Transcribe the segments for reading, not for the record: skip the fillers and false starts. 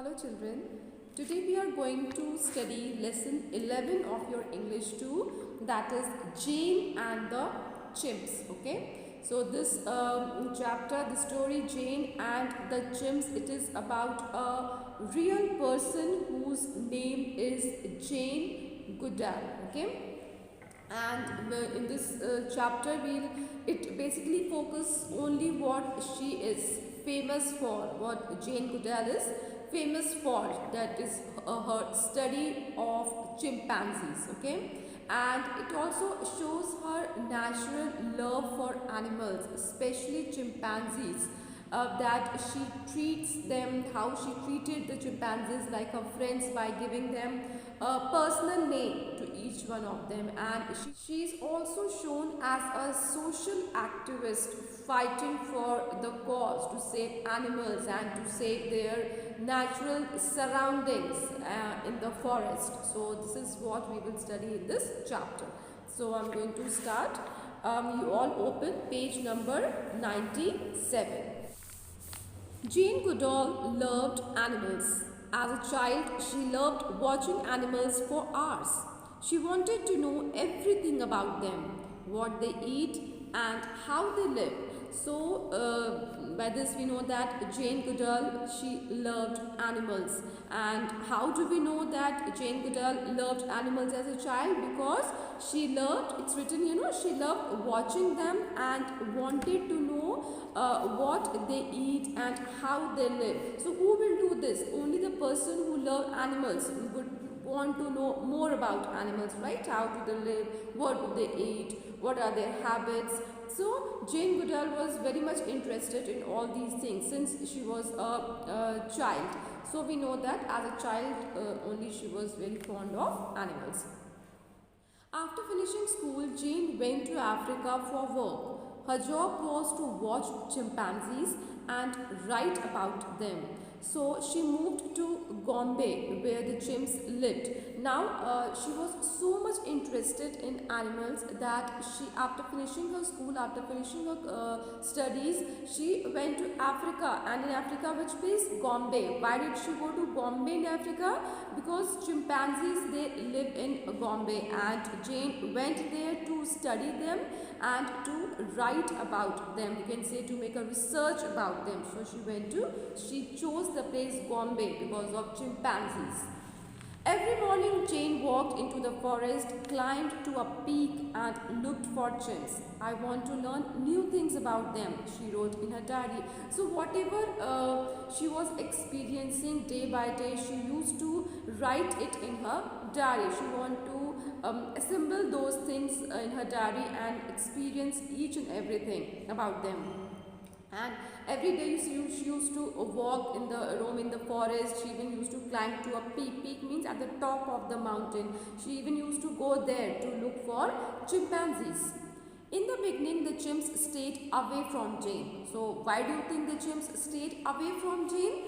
Hello children, today we are going to study lesson 11 of your English 2, that is Jane and the Chimps. Okay, so this chapter, the story Jane and the Chimps, it is about a real person whose name is Jane Goodall. Okay, and in this chapter it basically focus only what she is famous for, what Jane Goodall is famous for, that is her study of chimpanzees. Okay, and it also shows her natural love for animals, especially chimpanzees, that she treats them, how she treated the chimpanzees like her friends by giving them a personal name to each one of them. And she is also shown as a social activist fighting for the cause to save animals and to save their natural surroundings in the forest. So this is what we will study in this chapter. So I'm going to start. You all open page number 97. Jane Goodall loved animals. As a child, she loved watching animals for hours. She wanted to know everything about them, what they eat and how they live. So by this we know that Jane Goodall, she loved animals. And how do we know that Jane Goodall loved animals as a child? Because she loved, it's written, she loved watching them and wanted to know what they eat and how they live. So who will do this? Only the person who loves animals would want to know more about animals, right? How do they live? What do they eat? What are their habits? So Jane Goodall was very much interested in all these things since she was a child. So we know that as a child only she was very fond of animals. After finishing school, Jane went to Africa for work. Her job was to watch chimpanzees and write about them. So she moved to Gombe where the chimps lived. Now she was so much interested in animals that she, after finishing her school, after finishing her studies, she went to Africa. And in Africa, which place? Gombe. Why did she go to Gombe in Africa? Because chimpanzees, they live in Gombe, and Jane went there to study them and to write about them. You can say to make a research about them. So she chose the place Gombe because of chimpanzees. Every morning Jane walked into the forest, climbed to a peak and looked for chimps. I want to learn new things about them, she wrote in her diary. So whatever she was experiencing day by day, she used to write it in her diary. She wanted to assemble those things in her diary and experience each and everything about them. And every day she used to walk in the roam in the forest. She even used to climb to a peak. Peak means at the top of the mountain. She even used to go there to look for chimpanzees. In the beginning, the chimps stayed away from Jane. So why do you think the chimps stayed away from Jane?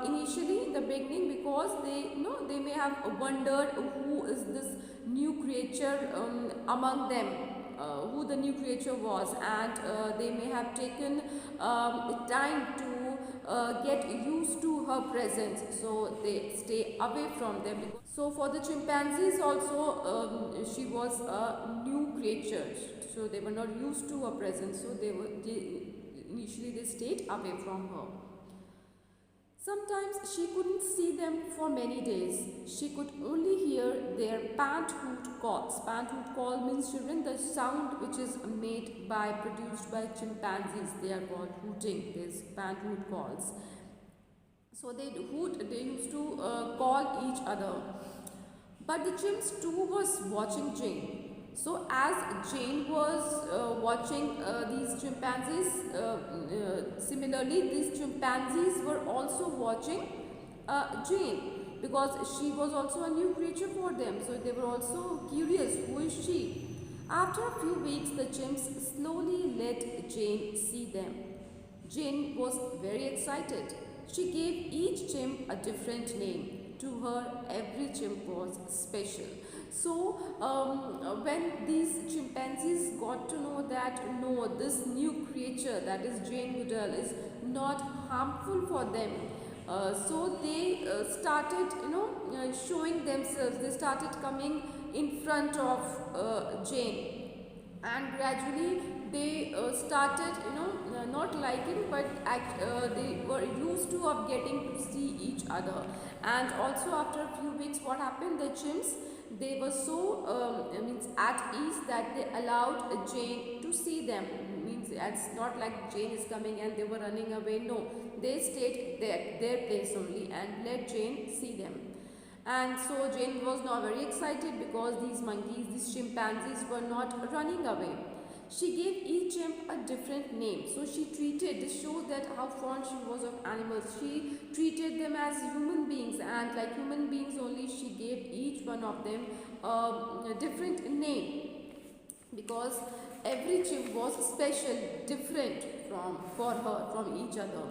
Initially in the beginning, because they may have wondered who is this new creature among them. Who the new creature was, and they may have taken time to get used to her presence, so they stay away from them. So for the chimpanzees also, she was a new creature, so they were not used to her presence, so initially they stayed away from her. Sometimes she couldn't see them for many days. She could only hear their pant-hoot calls. Pant-hoot call means, children, the sound which is produced by chimpanzees. They are called hooting. These pant-hoot calls. So they hoot. They used to call each other. But the chimps too was watching Jane. So as Jane was watching these chimpanzees, similarly these chimpanzees were also watching Jane, because she was also a new creature for them. So they were also curious, who is she? After a few weeks, the chimps slowly let Jane see them. Jane was very excited. She gave each chimp a different name. To her, every chimp was special. So when these chimpanzees got to know that no, this new creature, that is Jane Goodall, is not harmful for them, So they started, showing themselves. They started coming in front of Jane, and gradually they started, not liking, but they were used to of getting to see each other. And also after a few weeks, what happened? The chimps, they were so means at ease that they allowed Jane to see them. Means it's not like Jane is coming and they were running away. No, they stayed there, their place only, and let Jane see them. And so Jane was now very excited because these monkeys, these chimpanzees were not running away. She gave each chimp a different name. So she treated, this shows that how fond she was of animals. She treated them as human beings, and like human beings only, she gave each one of them a different name, because every chimp was special, different for her from each other.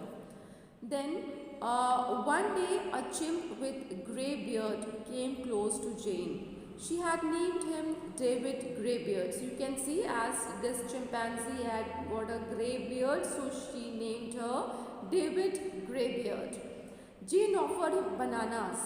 Then one day a chimp with grey beard came close to Jane. She had named him David Greybeard. So you can see, as this chimpanzee had got a grey beard, so she named her David Greybeard. Jane offered him bananas.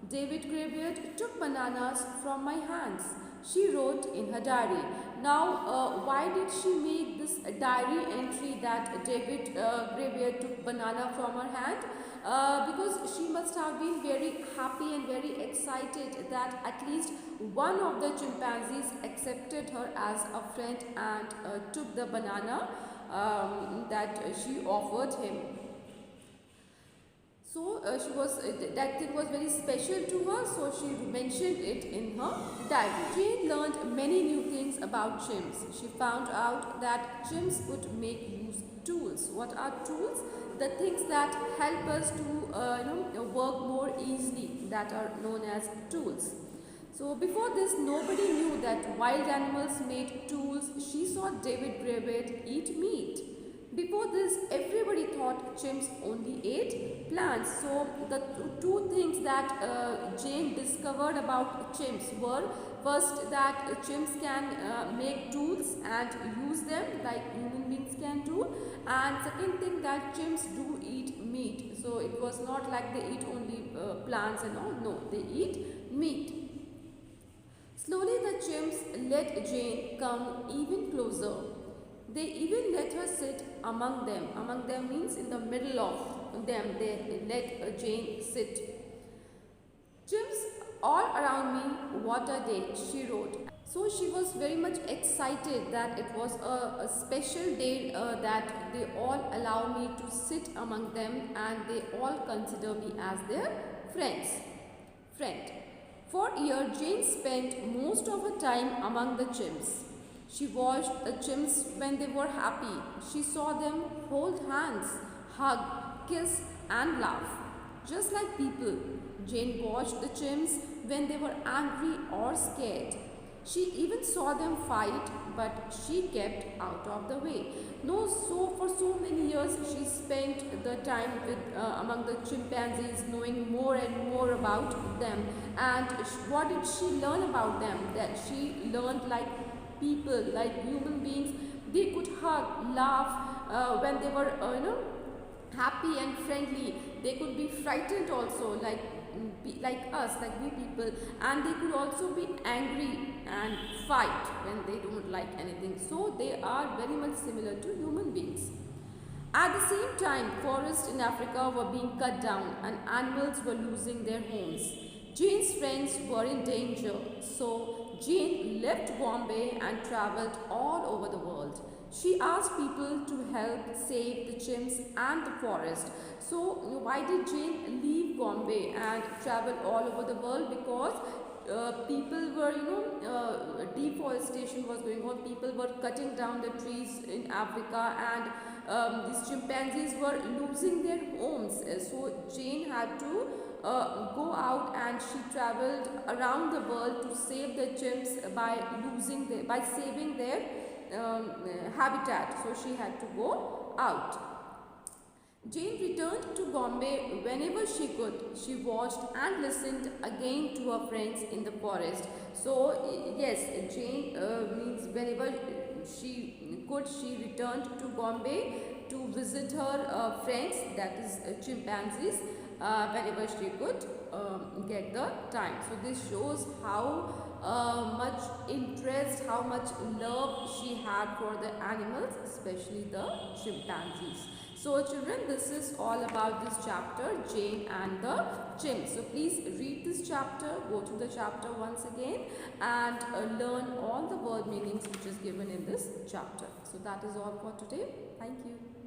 David Greybeard took bananas from my hands, she wrote in her diary. Now, why did she make this diary entry that David Greybeard took banana from her hand? Because she must have been very happy and very excited that at least one of the chimpanzees accepted her as a friend and took the banana that she offered him. So she was that thing was very special to her, so she mentioned it in her diary. Jane learned many new things about chimps. She found out that chimps could make use tools. What are tools? The things that help us to work more easily, that are known as tools. So before this, nobody knew that wild animals made tools. She saw David Greybeard eat meat. Before this, everybody thought chimps only ate plants. So the two things that Jane discovered about chimps were, first, that chimps can make tools and use them like human beings can do, and second thing, that chimps do eat meat. So it was not like they eat only plants and all. No, they eat meat. Slowly the chimps let Jane come even closer. They even let her sit among them. Among them means in the middle of them. They let Jane sit. Chimps all around me, what a day, she wrote. So she was very much excited that it was a special day, that they all allow me to sit among them and they all consider me as their friend. For a year, Jane spent most of her time among the chimps. She watched the chimps when they were happy. She saw them hold hands, hug, kiss and laugh. Just like people, Jane watched the chimps when they were angry or scared. She even saw them fight, but she kept out of the way. No, so for so many years she spent the time with among the chimpanzees, knowing more and more about them. And what did she learn about them? That she learned like people, like human beings, they could hug, laugh when they were, happy and friendly. They could be frightened also, like us, like we people, and they could also be angry and fight when they don't like anything. So they are very much similar to human beings. At the same time, forests in Africa were being cut down and animals were losing their homes. Jane's friends were in danger, so Jane left Bombay and travelled all over the world. She asked people to help save the chimps and the forest. So why did Jane leave Bombay and travel all over the world? Because people were, deforestation was going on. People were cutting down the trees in Africa, and these chimpanzees were losing their homes. So Jane had to go out, and she traveled around the world to save the chimps by saving their habitat. So she had to go out. Jane returned to Bombay whenever she could. She watched and listened again to her friends in the forest. So yes, Jane means whenever she could, she returned to Bombay to visit her friends, that is chimpanzees, whenever she could get the time. So this shows how much interest, how much love she had for the animals, especially the chimpanzees. So children, this is all about this chapter, Jane and the chimps. So please read this chapter, go to the chapter once again and learn all the word meanings which is given in this chapter. So that is all for today. Thank you.